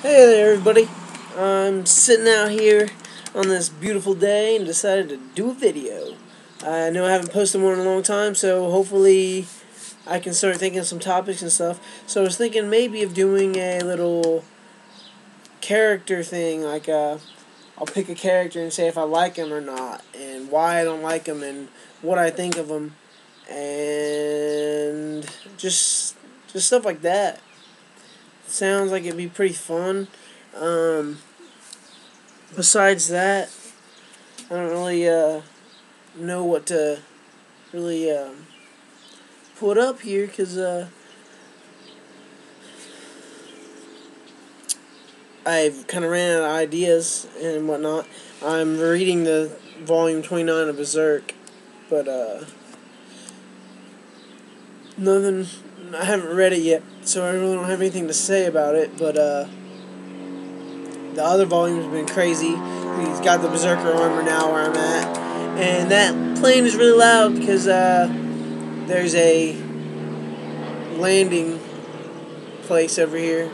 Hey there, everybody. I'm sitting out here on this beautiful day and decided to do a video. I know I haven't posted one in a long time, so hopefully I can start thinking of some topics and stuff. So I was thinking maybe of doing a little character thing, like I'll pick a character and say if I like him or not, and why I don't like him, and what I think of him, and just stuff like that. Sounds like it'd be pretty fun. Um, Besides that, I don't really know what to really put up here because I've kind of ran out of ideas and whatnot. I'm reading the volume 29 of Berserk, but nothing. I haven't read it yet, so I really don't have anything to say about it. But the other volumes have been crazy. He's got the Berserker armor now where I'm at, and that plane is really loud because there's a landing place over here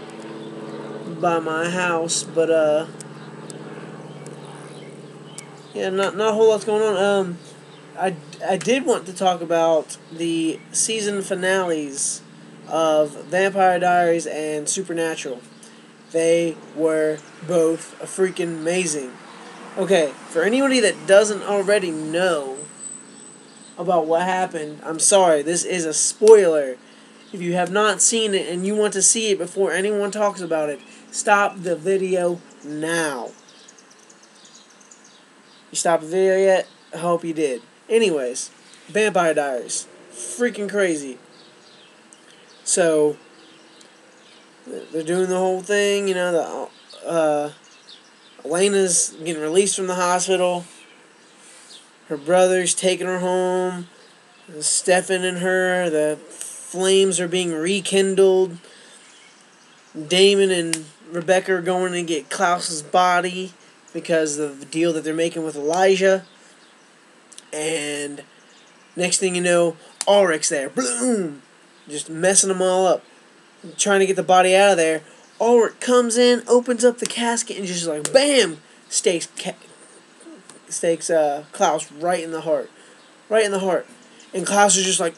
by my house, but yeah, not a whole lot's going on. I did want to talk about the season finales of Vampire Diaries and Supernatural. They were both freaking amazing. Okay, for anybody that doesn't already know about what happened, I'm sorry, this is a spoiler. If you have not seen it and you want to see it before anyone talks about it, stop the video now. You stopped the video yet? I hope you did. Anyways, Vampire Diaries. Freaking crazy. So, they're doing the whole thing, you know, Elena's getting released from the hospital. Her brother's taking her home. Stefan and her, the flames are being rekindled. Damon and Rebecca are going to get Klaus's body because of the deal that they're making with Elijah. And next thing you know, Ulrich's there. Boom! Just messing them all up. Trying to get the body out of there. Ulrich comes in, opens up the casket, and just like, BAM! Stakes Klaus right in the heart. Right in the heart. And Klaus is just like,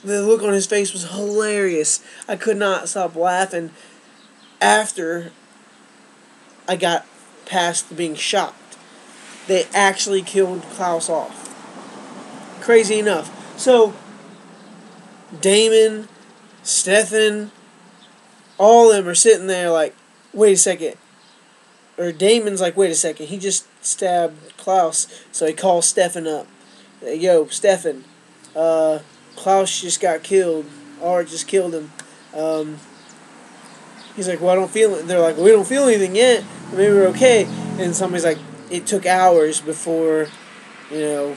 the look on his face was hilarious. I could not stop laughing after I got past being shocked. They actually killed Klaus off. Crazy enough. So, Damon, Stefan, all of them are sitting there like, wait a second. Or Damon's like, wait a second. He just stabbed Klaus. So he calls Stefan up. Yo, Stefan, Klaus just got killed. Art just killed him. He's like, well, I don't feel it. They're like, well, we don't feel anything yet. Maybe we're okay. And somebody's like, it took hours before, you know,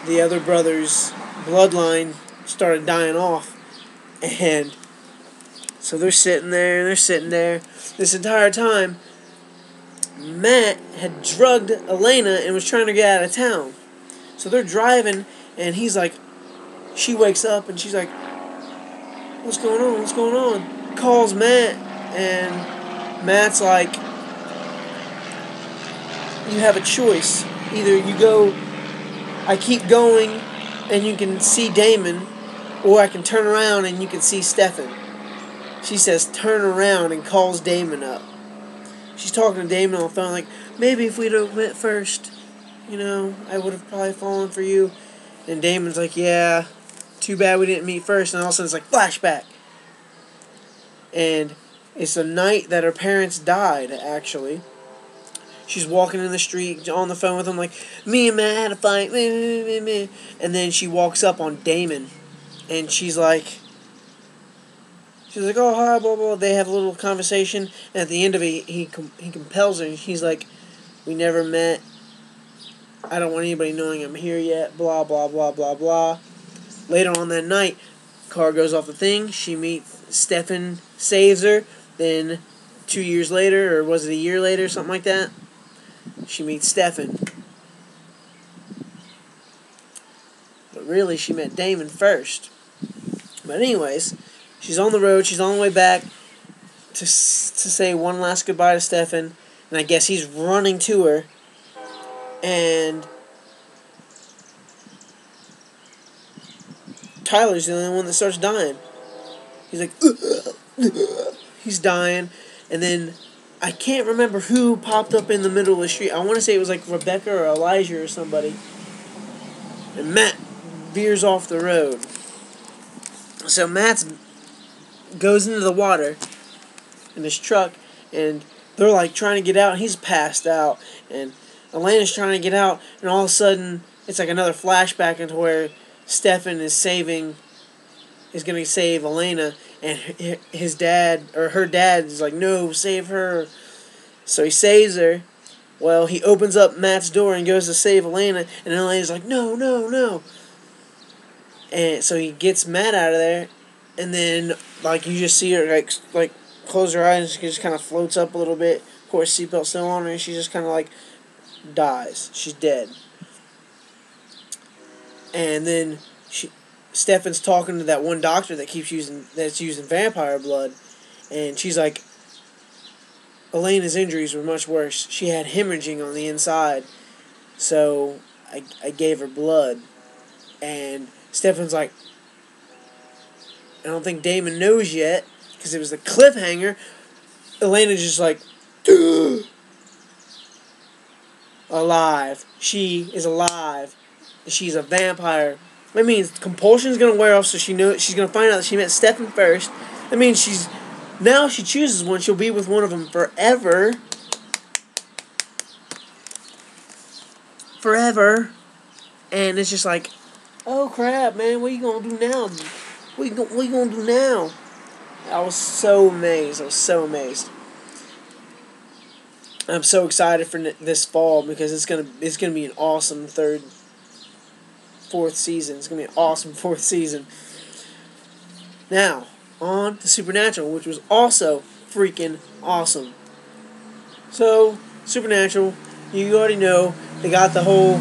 the other brother's bloodline started dying off. And so they're sitting there, This entire time, Matt had drugged Elena and was trying to get out of town. So they're driving, and he's like, she wakes up, and she's like, what's going on? What's going on? Calls Matt, and Matt's like, you have a choice. Either you go, I keep going, and you can see Damon, or I can turn around and you can see Stefan. She says, turn around, and calls Damon up. She's talking to Damon on the phone, like, maybe if we'd have met first, you know, I would have probably fallen for you. And Damon's like, yeah, too bad we didn't meet first. And all of a sudden it's like, flashback. And it's the night that her parents died, actually. She's walking in the street on the phone with him like, me and Matt had a fight. And then she walks up on Damon. And she's like, oh, hi, blah, blah. They have a little conversation. And at the end of it, he compels her. And he's like, we never met. I don't want anybody knowing I'm here yet. Blah, blah, blah, blah, blah. Later on that night, car goes off the thing. She meets Stefan, saves her. Then 2 years later, or was it a year later, something like that, she meets Stefan. But really, she met Damon first. But anyways, she's on the road. She's on the way back. to say one last goodbye to Stefan, and I guess he's running to her, and Tyler's the only one that starts dying. He's like, he's dying, and then I can't remember who popped up in the middle of the street. I want to say it was like Rebecca or Elijah or somebody, and Matt veers off the road. So Matt goes into the water in his truck, and they're like trying to get out, and he's passed out, and Elena's trying to get out, and all of a sudden it's like another flashback into where Stefan is going to save Elena, and his dad, or her dad, is like, no, save her. So he saves her. Well, he opens up Matt's door and goes to save Elena, and Elena's like, no, no, no. And so he gets Matt out of there, and then like you just see her like close her eyes, and she just kind of floats up a little bit. Of course, seatbelt still on her, and she just kind of like dies. She's dead. And then Stefan's talking to that one doctor that's using vampire blood, and she's like, Elena's injuries were much worse. She had hemorrhaging on the inside, so I gave her blood. And Stefan's like, I don't think Damon knows yet, because it was the cliffhanger. Elena's just like, alive. She is alive. She's a vampire. That means compulsion's gonna wear off, so she's gonna find out that she met Stefan first. That means now she chooses one, she'll be with one of them forever. Forever. And it's just like, oh crap, man, what are you gonna do now? What you gonna do now? I was so amazed. I'm so excited for this fall, because it's gonna be an awesome fourth season. It's gonna be an awesome fourth season. Now, on to Supernatural, which was also freaking awesome. So, Supernatural, you already know, they got the whole,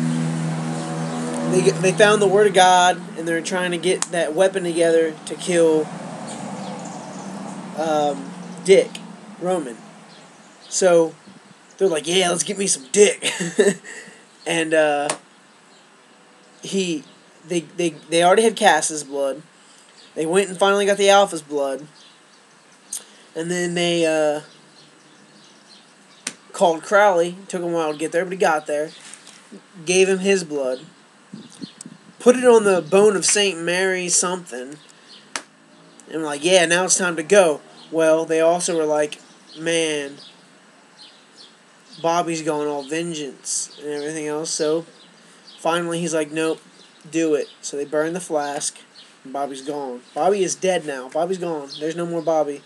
they found the Word of God, and they're trying to get that weapon together to kill Dick, Roman. So, they're like, yeah, let's get me some Dick. And, they already had Cass's blood. They went and finally got the Alpha's blood. And then they called Crowley. Took him a while to get there, but he got there. Gave him his blood. Put it on the bone of St. Mary something. And we're like, yeah, now it's time to go. Well, they also were like, man, Bobby's going all vengeance and everything else. So finally he's like, nope, do it. So they burn the flask. And Bobby's gone. Bobby is dead now. Bobby's gone. There's no more Bobby.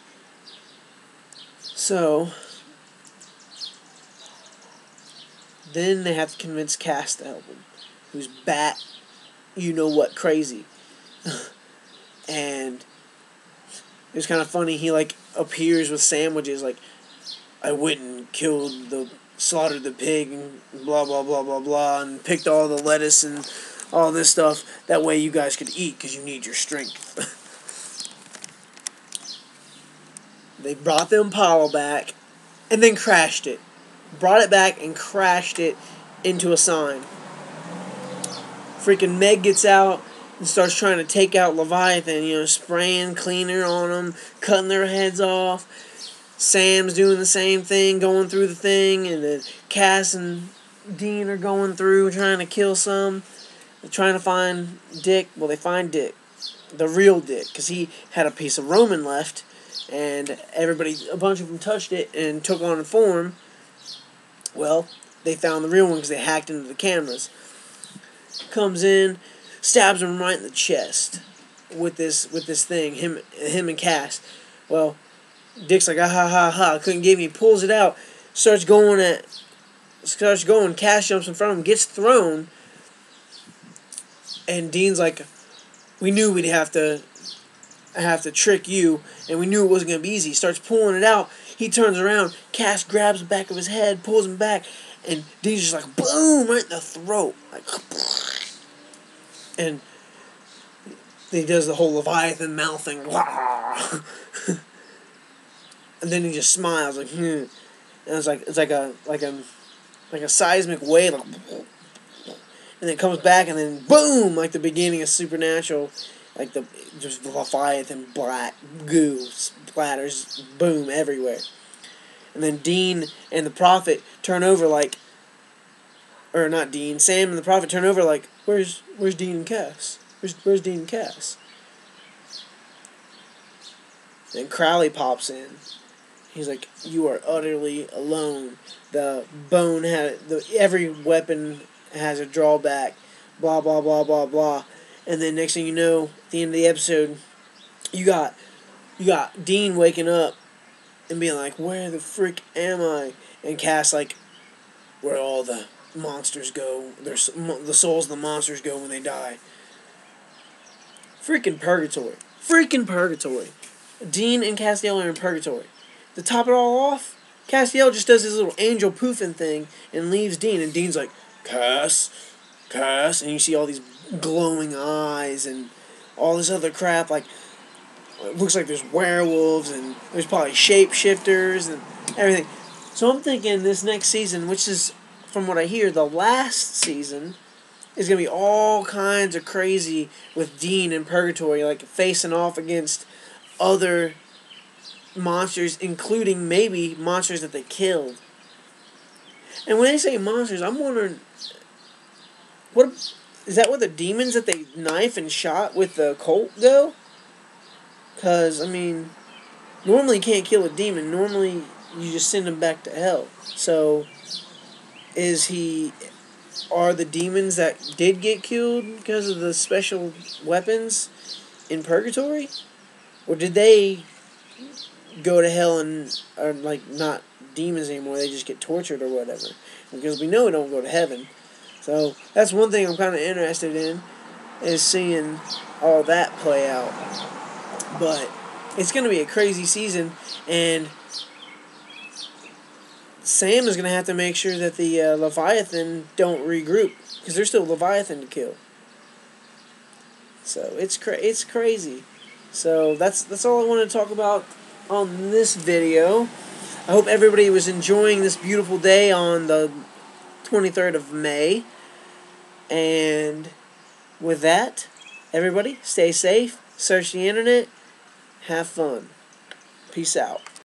So then they have to convince Cass to help him, who's bat, you know what, crazy. And it was kind of funny. He like appears with sandwiches, like, I went and slaughtered the pig and blah blah blah blah blah, and picked all the lettuce and all this stuff. That way you guys could eat, because you need your strength. They brought the Impala back, and then crashed it. Brought it back and crashed it into a sign. Freaking Meg gets out and starts trying to take out Leviathan, spraying cleaner on them, cutting their heads off. Sam's doing the same thing, going through the thing, and then Cass and Dean are going through, trying to kill some. They're trying to find Dick. Well, they find Dick. The real Dick, because he had a piece of Roman left, and a bunch of them touched it and took on a form. Well, they found the real one because they hacked into the cameras. Comes in, stabs him right in the chest with this thing, him and Cass. Well, Dick's like, ah ha ha ha, couldn't get me, pulls it out, starts going, Cass jumps in front of him, gets thrown, and Dean's like, we knew we'd have to trick you, and we knew it wasn't going to be easy. He starts pulling it out, he turns around, Cass grabs the back of his head, pulls him back, and Dean's just like, boom, right in the throat, like, and he does the whole Leviathan mouth thing, and then he just smiles like, and it's like a seismic wave, like, and then it comes back, and then boom, like the beginning of Supernatural, like the just Leviathan black goo splatters, boom everywhere, and then Dean and the Prophet turn over like, or not Dean, Sam and the Prophet turn over like, where's Dean and Cass? Where's Dean and Cass? Then Crowley pops in. He's like, you are utterly alone. The bone every weapon has a drawback. Blah blah blah blah blah. And then next thing you know, at the end of the episode, you got Dean waking up and being like, where the frick am I? And Cass like, where all the monsters go. There's the souls of the monsters go when they die. Freaking purgatory. Freaking purgatory. Dean and Castiel are in purgatory. To top it all off, Castiel just does his little angel poofing thing and leaves Dean, and Dean's like, Cass, and you see all these glowing eyes and all this other crap, like, it looks like there's werewolves, and there's probably shapeshifters and everything. So I'm thinking this next season, which is, from what I hear, the last season, is going to be all kinds of crazy with Dean in purgatory, like facing off against other monsters, including maybe monsters that they killed. And when they say monsters, I'm wondering, what is that? What the demons that they knife and shot with the Colt go? Because I mean, normally you can't kill a demon. Normally you just send them back to hell. So are the demons that did get killed because of the special weapons in purgatory, or did they go to hell and are like not demons anymore? They just get tortured or whatever. Because we know we don't go to heaven. So that's one thing I'm kind of interested in, is seeing all that play out. But it's going to be a crazy season, and Sam is going to have to make sure that the Leviathan don't regroup, because there's still Leviathan to kill. So it's crazy. So that's all I want to talk about on this video. I hope everybody was enjoying this beautiful day on the 23rd of May. And with that, everybody, stay safe, search the internet, have fun. Peace out.